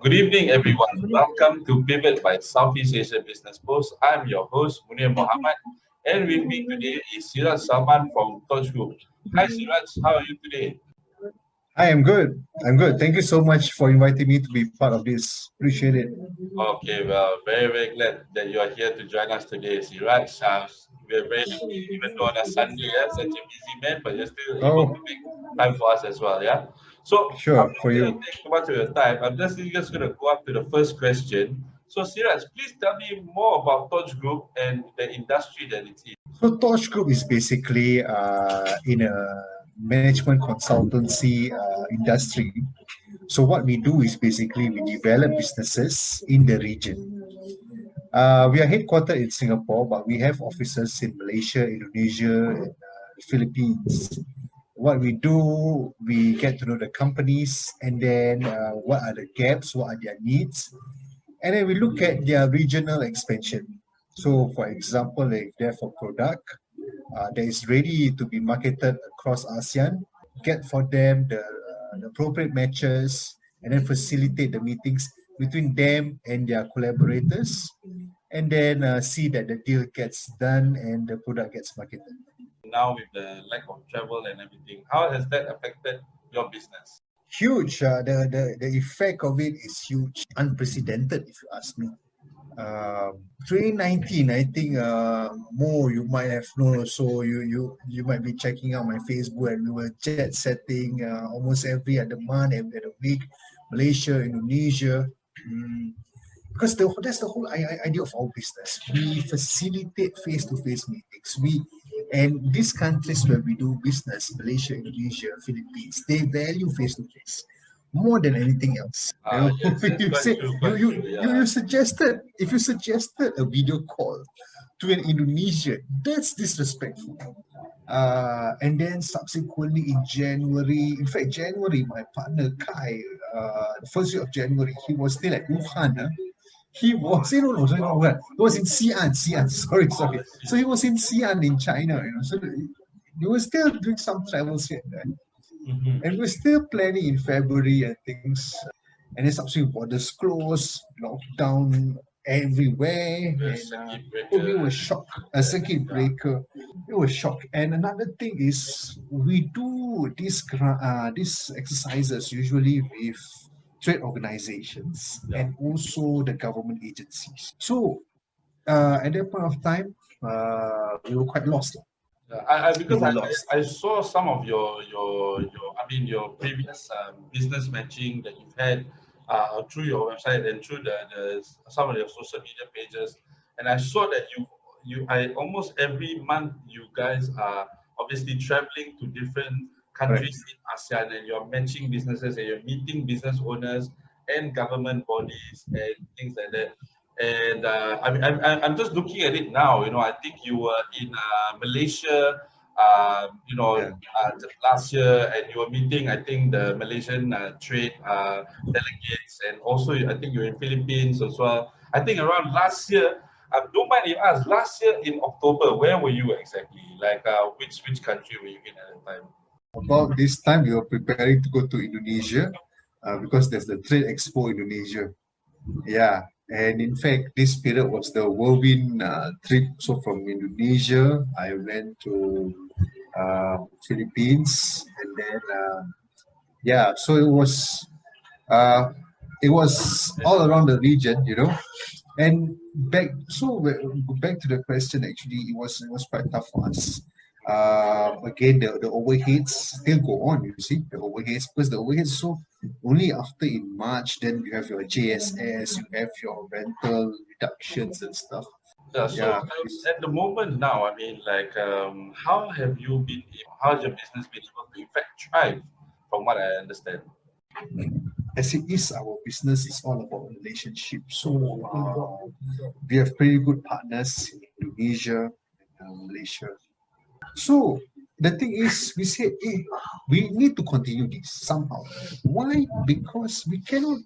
Good evening, everyone. Welcome to Pivot by Southeast Asia Business Post. I'm your host, Munir Mohammed, and with me today is Siraj Salman from Couture Group. Hi, Siraj. How are you today? I am good. I'm good. Thank you so much for inviting me to be part of this. Appreciate it. Okay, well, very glad that you are here to join us today, Siraj. We're very happy, even though on a Sunday, yeah, such a busy man, but you're still able to Oh, make time for us as well, yeah? So I'm sure, not for going to you. take too much of your time. I'm just going to go up to the first question. So, Siraj, please tell me more about Touch Group and the industry that it's in. So Torch Group is basically in a management consultancy industry. So what we do is basically we develop businesses in the region. We are headquartered in Singapore, but we have offices in Malaysia, Indonesia, and the Philippines. What we do, we get to know the companies, and then what are the gaps, what are their needs, and then we look at their regional expansion. So, for example, if they have a product that is ready to be marketed across ASEAN, get for them the appropriate matches, and then facilitate the meetings between them and their collaborators, and then see that the deal gets done and the product gets marketed. Now, with the lack of travel and everything, how has that affected your business? Huge. The effect of it is huge, unprecedented, if you ask me. 2019, I think more you might have known also. You might be checking out my Facebook, and we were jet setting almost every other month, every other week, Malaysia, Indonesia. Mm, because that's the whole idea of our business. We facilitate face-to-face meetings. And these countries where we do business, Malaysia, Indonesia, Philippines, they value face-to-face more than anything else. You know, Yes, that's you quite say true, quite true. you Yeah. suggested if you suggested a video call to an Indonesian, that's disrespectful. And then subsequently in January, in fact, January, my partner Kai, the first week of January, he was still at Wuhan. He was, no, sorry, not Wuhan. He was in Xi'an, sorry. So he was in Xi'an in China, So he was still doing some travels here and there. Mhm. And we're still planning in February and things. And then subsequently borders closed, lockdown everywhere. The And circuit we breaker. were shocked. A circuit Yeah. breaker. We were shocked. And another thing is we do these exercises usually with trade organizations Yeah. and also the government agencies. So at that point of time, we were quite lost. Yeah, We because were lost. I saw some of your previous business matching that you've had through your website and through the some of your social media pages, and I saw that I almost every month you guys are obviously traveling to different Correct. countries in ASEAN, and you're matching businesses and you're meeting business owners and government bodies and things like that. And I'm just looking at it now. I think you were in Malaysia, Yeah. last year, and you were meeting, I think, the Malaysian trade delegates, and also I think you're in Philippines as well. I think around last year. Don't mind if I ask. Last year in October, where were you exactly? Like, which country were you in at the time? About this time, we were preparing to go to Indonesia because there's the Trade Expo Indonesia. Yeah, and in fact, this period was the whirlwind trip. So from Indonesia, I went to Philippines, and then yeah, so uh, it was all around the region. And back to the question. Actually, it was quite tough for us. Again, the overheads still go on. You see the overheads because the overheads. So only after in March, then you have your JSS, you have your rental reductions and stuff. Yeah, so Yeah, at the moment now, I mean, like, how have you been? How's your business been able to in fact thrive? From what I understand. as it is, our business is all about relationships. So we have pretty good partners in Indonesia and Malaysia. So the thing is, we said, we need to continue this somehow. Why? Because we cannot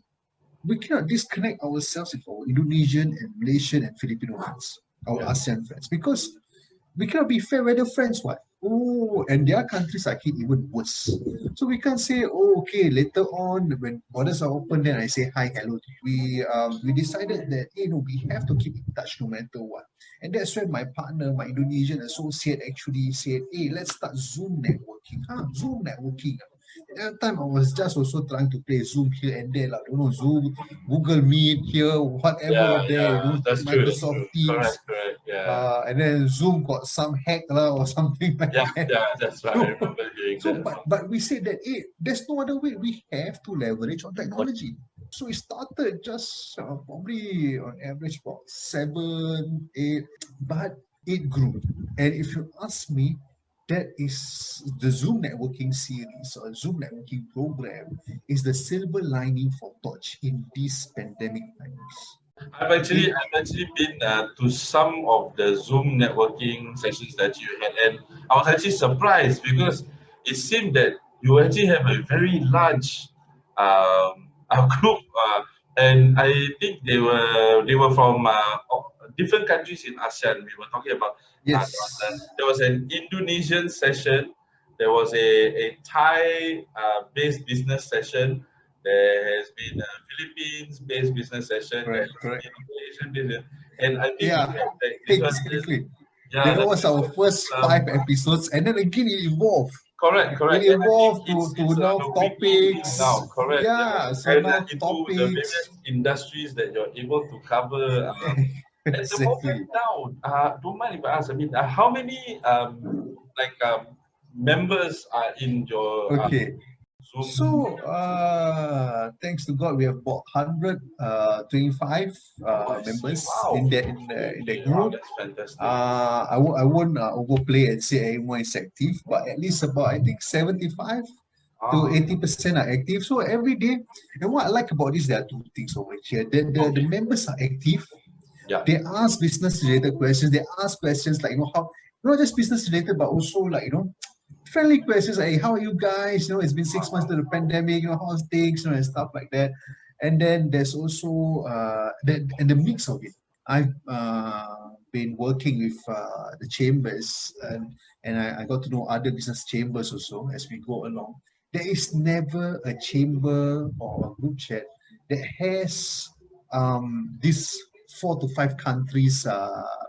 disconnect ourselves with our Indonesian and Malaysian and Filipino friends, our Yeah. ASEAN friends, because we cannot be fair weather friends. What? Oh, and their countries are hit even worse. So we can't say, oh, okay, later on when borders are open, then I say hi, hello. We decided that we have to keep in touch no matter what. And that's when my partner, my Indonesian associate, actually said, hey, let's start Zoom networking. Zoom networking. At that time I was just also trying to play Zoom here and there, like, Zoom, Google Meet here, Yeah, whatever there, yeah, that's true. That's Microsoft true. Teams. Correct, correct. Yeah, And then Zoom got some hack lah or something like yeah, that. yeah. That's right. I So, remember hearing so that. but we said that there's no other way. We have to leverage on technology. So it started just probably on average about 7, 8, but it grew. And if you ask me, that is the Zoom networking series or Zoom networking program is the silver lining for Touch in these pandemic times. It I've actually been to some of the Zoom networking sessions that you had, and I was actually surprised because it seemed that you actually have a very large group, and I think they were from different countries in ASEAN. We were talking about yes. there was an Indonesian session, there was a Thai based business session. There has been a Philippines-based business session. There Correct, has correct. been Malaysian-based, and I think you Yeah, had like this one. exactly. Yeah, That was our first um, 5 episodes, and then again it evolved. correct, It correct. And I think evolved to it's now a weekly thing topics. now. Correct. Yeah, Yeah, so and now into the topics. various industries that you're able to cover. At the moment Exactly. now, don't mind if I ask. I mean, how many like members are in your Okay. Zoom? So thanks to God, we have about 125 Oh, I see. members Wow. in that Okay. Wow, group. that's fantastic. I won't overplay and say everyone is active, but at least about I think 75 to Ah, 80% are active. So every day, and what I like about this, there are two things over here. The okay. members are active. Yeah. They ask business related questions. They ask questions like, how, not just business related, but also like, friendly questions like, hey, how are you guys? It's been 6 months to the pandemic, how's things, and stuff like that. And then there's also the mix of it. I've been working with the chambers, and I got to know other business chambers also as we go along. There is never a chamber or a group chat that has these 4 to 5 countries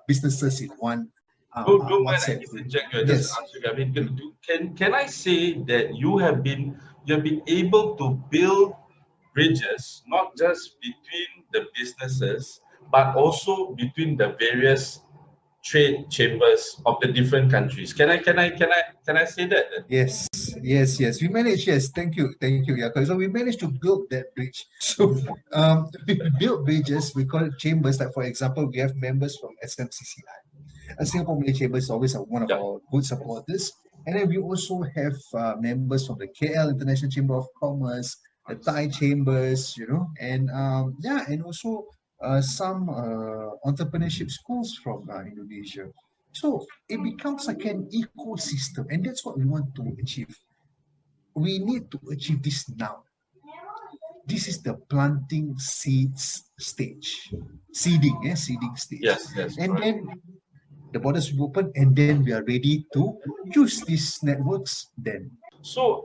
businesses in one Don't mind I WhatsApp group. interject you. I just Yes. ask you. I mean, can I say that you have been able to build bridges not just between the businesses but also between the various trade chambers of the different countries? Can I say that then? Yes, yes. We managed, yes. Thank you, Yako. So we managed to build that bridge. So we built bridges, we call it chambers. Like for example, we have members from SMCCI. Singapore Malay Chamber is always one of Yeah. our good supporters. And then we also have members from the KL International Chamber of Commerce, the Thai chambers, and also some entrepreneurship schools from Indonesia. So it becomes like an ecosystem, and that's what we want to achieve. We need to achieve this now. This is the planting seeds stage, seeding stage, Yes, yes, and correct. then the borders will open, and then we are ready to use these networks then. So,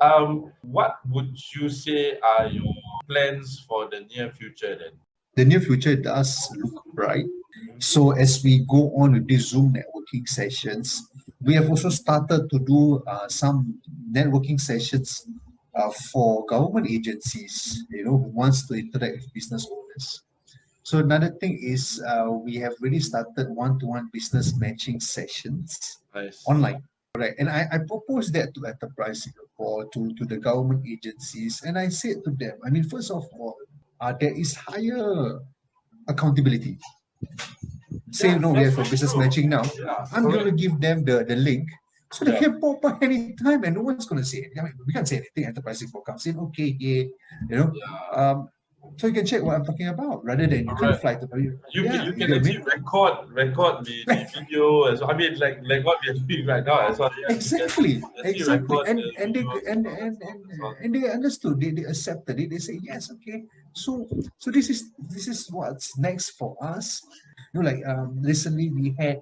what would you say are your plans for the near future then? The near future does look bright. So as we go on with these Zoom networking sessions, we have also started to do some networking sessions for government agencies, who wants to interact with business owners. So another thing is we have really started one-to-one business matching sessions Nice. online. Correct. And I proposed that to Enterprise Singapore, to the government agencies, and I said to them, I mean, first of all, there is higher accountability. Say, Yeah, we that's have a very business true. matching now. Yeah, I'm going to correct. give them the link so they Yeah, can pop up anytime and no one's going to say it. I mean, we can't say anything. Enterprise Singapore comes in, okay, yeah, you know. yeah, Um, so you can check what I'm talking about rather than you can't correct. fly to Paris. You can Yeah, you you can get actually me? record the video as well. I mean, like what we are doing right now as well. Yeah, you can actually Exactly, record the and they videos and and all that and stuff and, as well. and they understood. They accepted it. They say yes, okay. So this is what's next for us. Like recently we had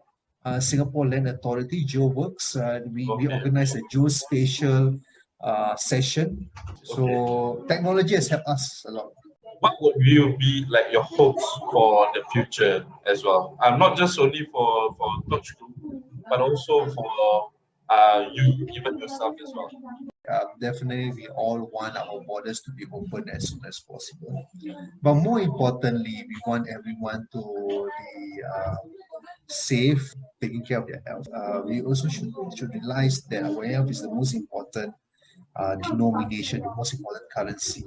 Singapore Land Authority, GeoWorks. We Okay. organized a geospatial session. Okay. So technology has helped us a lot. What would you be like your hopes for the future as well? Not just only for Touch Group, but also for you, even yourself as well. Definitely, we all want our borders to be open as soon as possible. But more importantly, we want everyone to be safe, taking care of their health. We also should realize that our health is the most important denomination, the most important currency.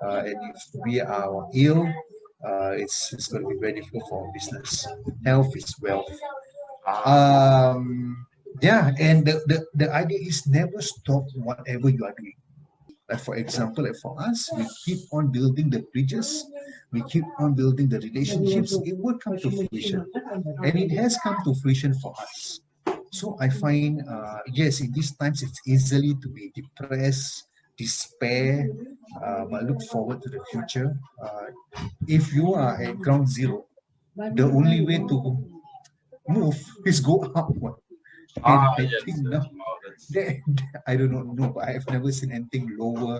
And if we are ill, it's going to be very difficult for our business. Health is wealth. Ah, Yeah, and the idea is never stop whatever you are doing. Like for example, like for us, we keep on building the bridges, we keep on building the relationships. It will come to fruition, and it has come to fruition for us. So I find, yes, in these times it's easily to be depressed, despair, but look forward to the future. If you are at ground zero, the only way to move is go upward. And I yes, think yes. now Wow, that's that, I don't know, but I've never seen anything lower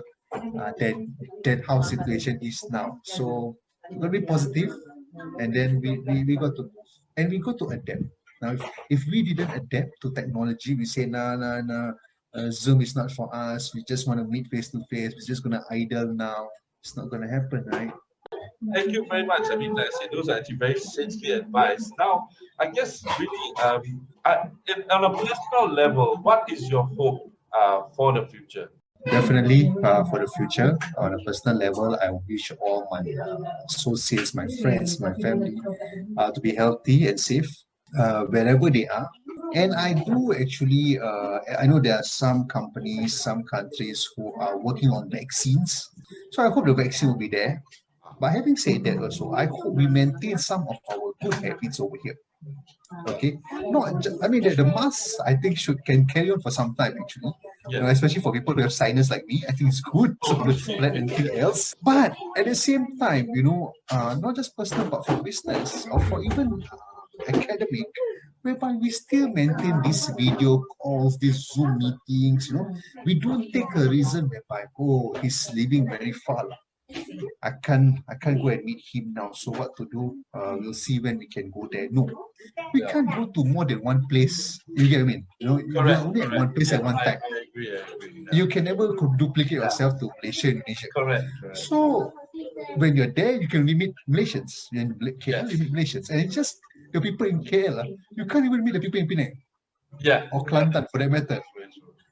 than how situation is now. So we're gonna be positive, and then we got to move, and we got to adapt. Now, if we didn't adapt to technology, we say nah, Zoom is not for us. We just want to meet face to face. We're just gonna idle now. It's not gonna happen, right? Thank you very much. I mean, like I said, those are actually very safely advised. Now, I guess really, on a personal level, what is your hope for the future? Definitely, for the future, on a personal level, I wish all my associates, my friends, my family, to be healthy and safe wherever they are. And I do actually, I know there are some companies, some countries who are working on vaccines. So I hope the vaccine will be there. But having said that, also, I hope we maintain some of our good habits over here. Okay, no, I mean the mask I think should can carry on for some time actually. You know, Yes. especially for people who have sinus like me, I think it's good so don't spread anything else. But at the same time, not just personal but for business or for even academic, whereby we still maintain these video calls, these Zoom meetings. We don't take a reason whereby he's living very far. I can't go and meet him now. So what to do? We'll see when we can go there. No, we Yeah. can't go to more than one place. You get what I mean? We are Correct. only at Correct. one place Yeah, at one time. I agree. I agree. Yeah. You can never duplicate yourself to Malaysia, Indonesia. Correct. Correct. So when you're there, you can limit Malaysians. You're in KL, Yes. limit Malaysians. And it's just the people in KL, you can't even meet the people in Penang Yeah. or Kelantan for that matter.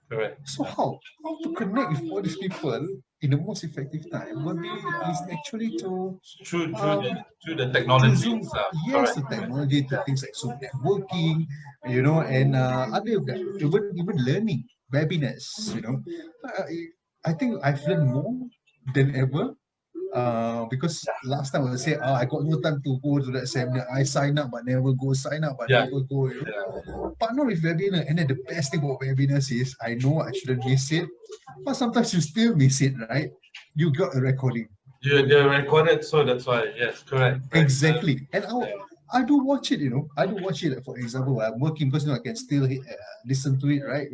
Correct. So how to connect with all these people in the most effective time will be is actually to Through um, through the to technology Zoom, itself. yes, Correct. to technology, to things like Zoom networking, and other even learning webinars. I think I've learned more than ever. Because last time I would say, I got no time to go to that seminar. I sign up but never go, sign up but Yeah. never go. Yeah. But not with webinar. And then the best thing about webinars is I know I shouldn't miss it, but sometimes you still miss it, right? You got a recording. They're recorded, so that's why. Yes. Correct. Correct. Exactly. And Yeah. I do watch it, I do watch it, for example, while I'm working because I can still listen to it, right?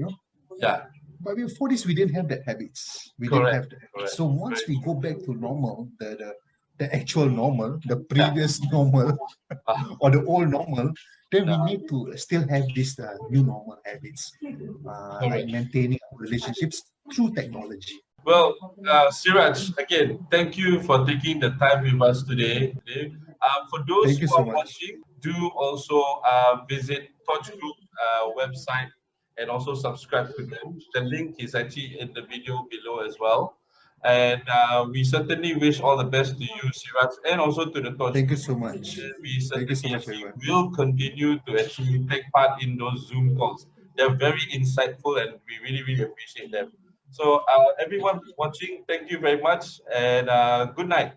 Yeah. But before this, we didn't have that habits. We didn't Correct. have that. Correct. So once Very we go true. back to normal, the actual normal, the Yeah. previous normal, Ah, or the old normal, then we yeah. need to still have this new normal habits, like Correct. maintaining our relationships through technology. Well, Siraj, again, thank you for taking the time with us today. For those Thank you who so are much. watching, do also visit Touch Group website and also subscribe to them. The link is actually in the video below as well. And we certainly wish all the best to you, Siraj, and also to the Touch Thank you Group. so much. And we Thank you certainly so much, actually everyone. will continue to actually take part in those Zoom calls. They're very insightful and we really, really appreciate them. So everyone watching, thank you very much and good night.